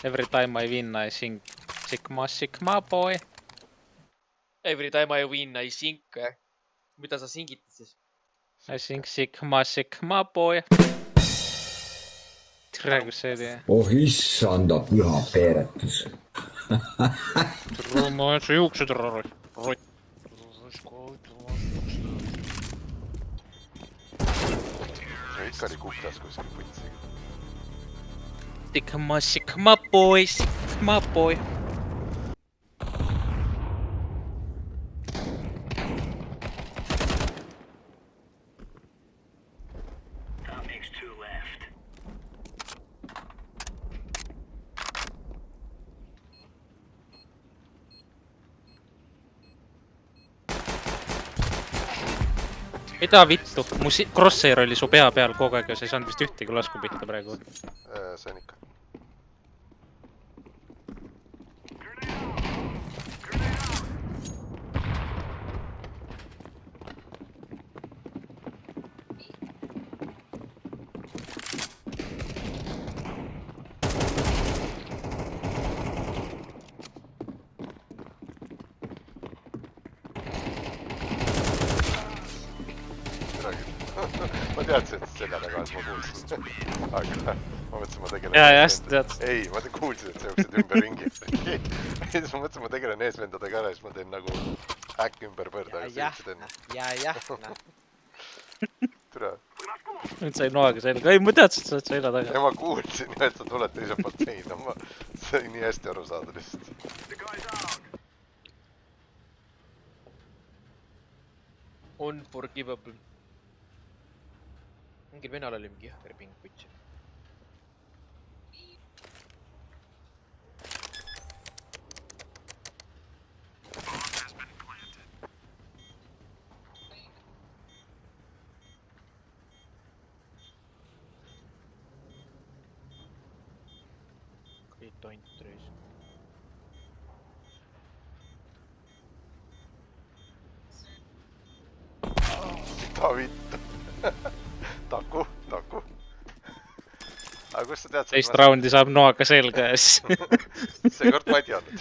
Every time I win, I sing Sigma, Sigma boy. Every time I win, I sing. Mida sa singitad siis? I sing Sigma, Sigma boy. Tere, kus see oli? Oh issanda püha peeretus. Ma olen su juuksed rott. Ikka oli kuhtas kuskil putsiga. Sigma, Sigma boy, Sigma boy. Mida vittu? Mu crosshair oli su pea peal kogu aeg ja sa ei saanud vist ühtegi lasku pihta praegu. Sain ikka. Ma teadsin, et selle taga, et ma kuulsin. Aga ma mõtlesin, ma tegelen... Jaa, just tead. Ei, ma kuulsin, et see jooksid ümber ringi. Siis ma mõtlesin, ma tegelen eesvendadega ära, siis ma teen nagu äkk ümber põrda. Ja. Türa. Nüüd sai noaga selga. Ei, ma teadsin, et sa oled selja taga. Ja ma kuulsin, et sa tuled teise poolt seina. Ma sain nii hästi aru saada lihtsalt. Unforgivable. Mingil venal oli mingi jahverping putsi. Kõik tont reis. Ta vittu. Taku. Aga kus sa tead... Teist raundi saab noaga selga ja siis... See kord ma ei teadnud.